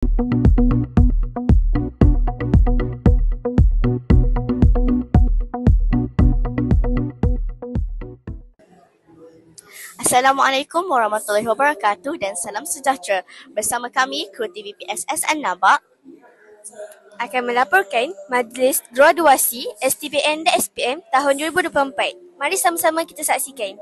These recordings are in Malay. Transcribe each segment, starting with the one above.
Assalamualaikum warahmatullahi wabarakatuh dan salam sejahtera. Bersama kami, kru TVPSS An-Naba akan melaporkan Majlis Graduasi STPN dan SPM tahun 2024. Mari sama-sama kita saksikan.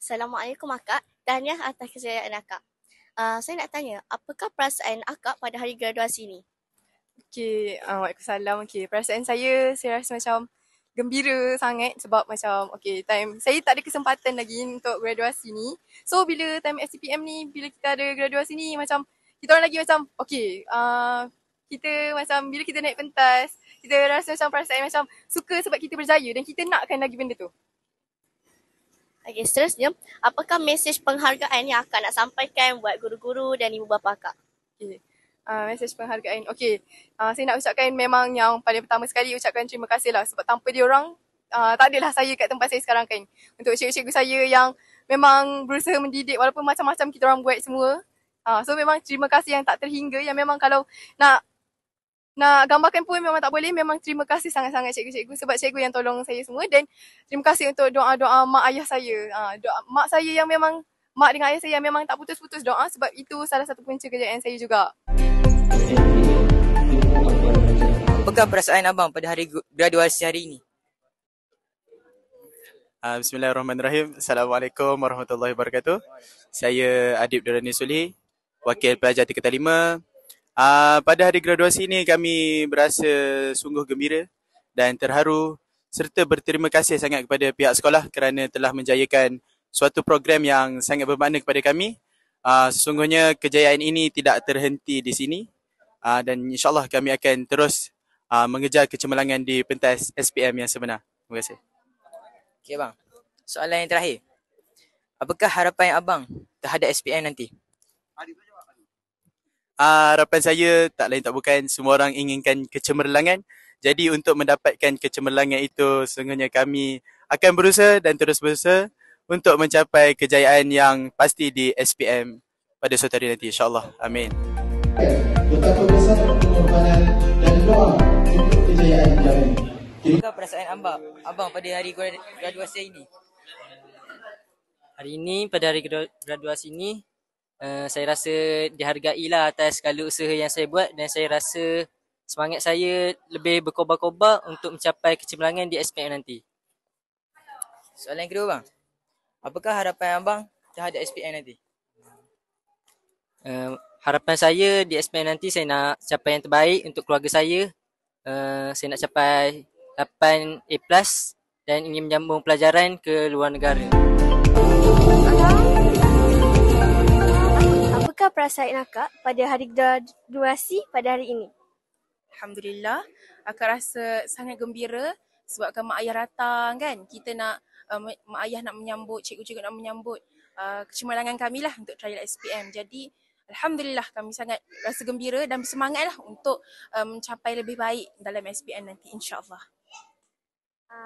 Assalamualaikum akak. Tahniah atas kejayaan akak. Saya nak tanya, apakah perasaan akak pada hari graduasi ini? Okay, Waalaikumsalam. Okay, perasaan saya rasa macam gembira sangat sebab macam time saya tak ada kesempatan lagi untuk graduasi ni. So bila time STPM ni, bila kita ada graduasi ni macam kita orang lagi macam kita macam bila kita naik pentas, kita rasa macam perasaan macam suka sebab kita berjaya dan kita nakkan lagi benda tu. Okey, seterusnya, apakah mesej penghargaan yang akak nak sampaikan buat guru-guru dan ibu bapa akak? Okay. Mesej penghargaan. Okay, saya nak ucapkan memang yang paling pertama sekali ucapkan terima kasih lah sebab tanpa dia orang tak adalah saya kat tempat saya sekarang kan. Untuk cikgu-cikgu saya yang memang berusaha mendidik walaupun macam-macam kita orang buat semua. So memang terima kasih yang tak terhingga, yang memang kalau nak gambarkan pun memang tak boleh. Memang terima kasih sangat-sangat cikgu-cikgu sebab cikgu yang tolong saya semua, dan terima kasih untuk doa-doa mak ayah saya. Mak saya yang memang, mak dengan ayah saya yang memang tak putus-putus doa sebab itu salah satu punca kejayaan saya juga. Apakah perasaan abang pada hari graduasi hari ini? Bismillahirrahmanirrahim. Assalamualaikum warahmatullahi wabarakatuh. Saya Adib Durrani Sulhi, Wakil Pelajar Tingkatan 5. Pada hari graduasi ini kami berasa sungguh gembira dan terharu serta berterima kasih sangat kepada pihak sekolah kerana telah menjayakan suatu program yang sangat bermakna kepada kami. Sesungguhnya kejayaan ini tidak terhenti di sini dan insyaAllah kami akan terus mengejar kecemerlangan di pentas SPM yang sebenar. Terima kasih. Okey bang, soalan yang terakhir. Apakah harapan abang terhadap SPM nanti? Harapan saya tak lain tak bukan semua orang inginkan kecemerlangan. Jadi untuk mendapatkan kecemerlangan itu, sesungguhnya kami akan berusaha dan terus berusaha untuk mencapai kejayaan yang pasti di SPM pada suatu hari nanti, insyaAllah. Amin. Betapa besar pengorbanan dan doa untuk kejayaan kami. Apakah perasaan abang pada hari graduasi ini? Hari ini, pada hari graduasi ini, saya rasa dihargailah atas segala usaha yang saya buat, dan saya rasa semangat saya lebih berkobar-kobar untuk mencapai kecemerlangan di SPM nanti. Soalan yang kedua bang. Apakah harapan abang terhadap SPM nanti? Harapan saya di SPM nanti, saya nak capai yang terbaik untuk keluarga saya. Saya nak capai 8 A+, dan ingin menyambung pelajaran ke luar negara. Apakah perasaan akak pada hari graduasi pada hari ini? Alhamdulillah, akak rasa sangat gembira sebabkan mak ayah datang kan. Kita nak, mak ayah nak menyambut, cikgu-cikgu nak menyambut kecemerlangan kami lah untuk trial SPM. Jadi Alhamdulillah kami sangat rasa gembira dan bersemangat lah untuk mencapai lebih baik dalam SPM nanti, insyaAllah.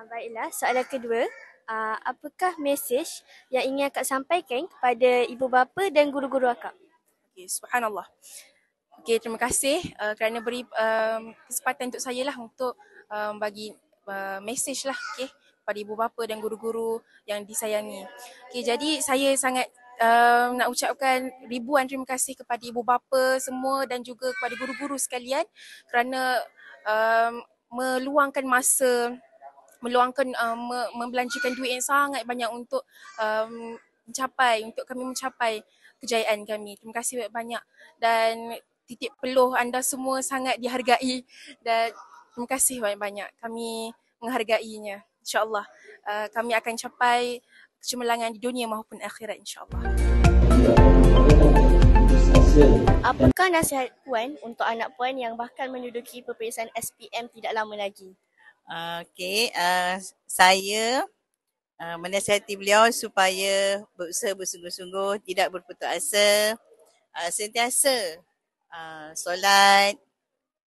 Baiklah, soalan kedua. Apakah mesej yang ingin akak sampaikan kepada ibu bapa dan guru-guru akak? Okay, subhanallah. Okay, terima kasih kerana beri kesempatan untuk saya lah untuk bagi mesej lah kepada ibu bapa dan guru-guru yang disayangi. Okay, jadi saya sangat nak ucapkan ribuan terima kasih kepada ibu bapa semua dan juga kepada guru-guru sekalian kerana meluangkan masa, membelanjakan duit yang sangat banyak untuk kami mencapai kejayaan kami. Terima kasih banyak dan titik peluh anda semua sangat dihargai dan terima kasih banyak-banyak. Kami menghargainya. InsyaAllah kami akan capai kecemerlangan di dunia maupun akhirat, insyaAllah. Apakah nasihat Puan untuk anak Puan yang bahkan menduduki peperiksaan SPM tidak lama lagi? Saya menasihati beliau supaya berusaha bersungguh-sungguh, tidak berputus asa, sentiasa solat,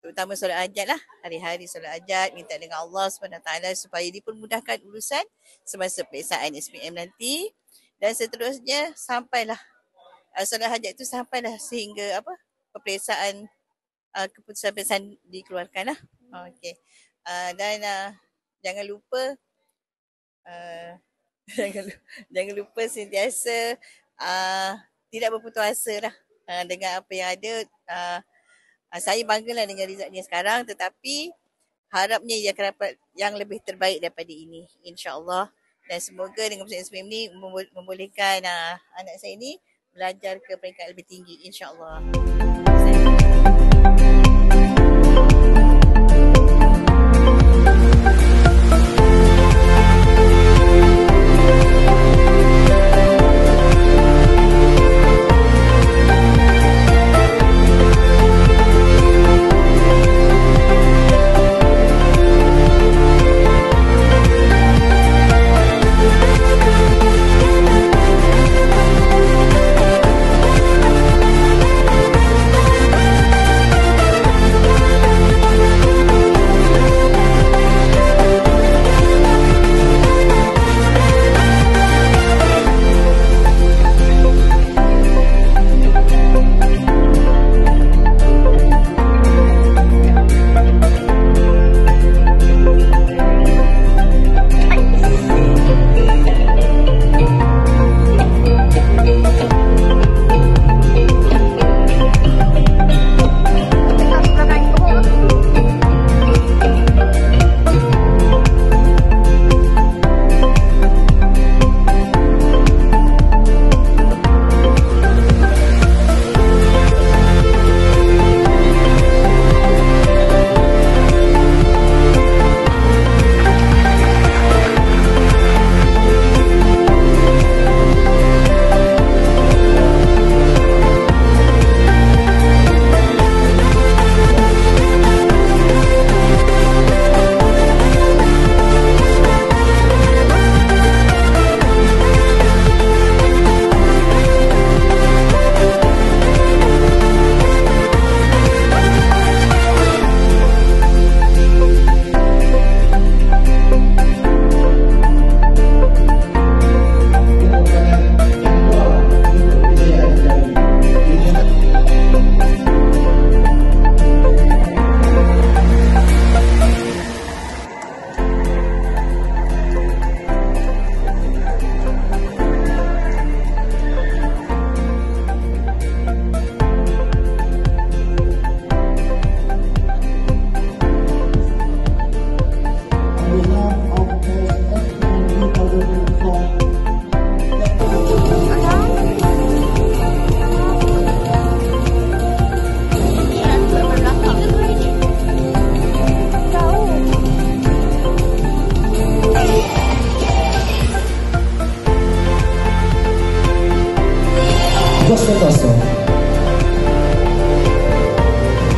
terutama solat hajat lah. Hari-hari solat hajat, minta dengan Allah SWT supaya dipermudahkan urusan semasa peperiksaan SPM nanti. Dan seterusnya sampailah solat hajat itu sampailah sehingga peperiksaan keputusan dikeluarkan lah. Okey. Dan jangan lupa jangan lupa sentiasa tidak berputus asa lah dengan apa yang ada. Saya banggalah dengan result ni sekarang, tetapi harapnya ia akan dapat yang lebih terbaik daripada ini, insya-Allah. Dan semoga dengan keputusan SPM ni membolehkan anak saya ni belajar ke peringkat lebih tinggi, insya-Allah.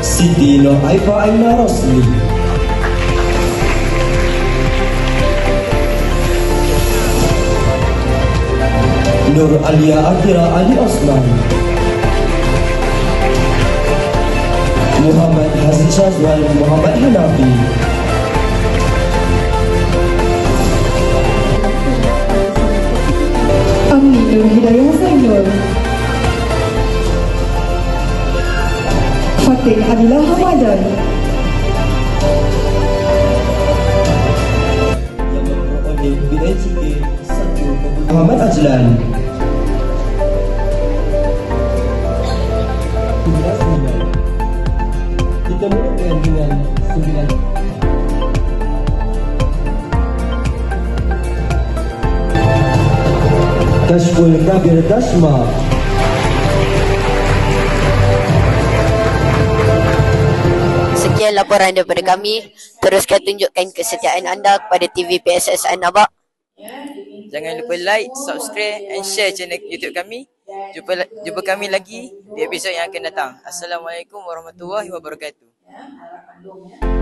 Siti Nur Aifa Aina Rosli, Nur Alia Akira Ali Osman, Muhammad Hasan Syazwan Muhammad Hanafi, Amin Nur Hidayah Zainul, Fatih Adillah Hamadan, yang memperoleh BNCK 1 Muhammad Ajlan, kita mulakan dengan 9 Kashful Kabir Dashma, Sekian laporan daripada kami. Teruskan tunjukkan kesetiaan anda kepada TV PSS Anabak. Jangan lupa like, subscribe and share channel YouTube kami. Jumpa kami lagi di episod yang akan datang. Assalamualaikum warahmatullahi wabarakatuh.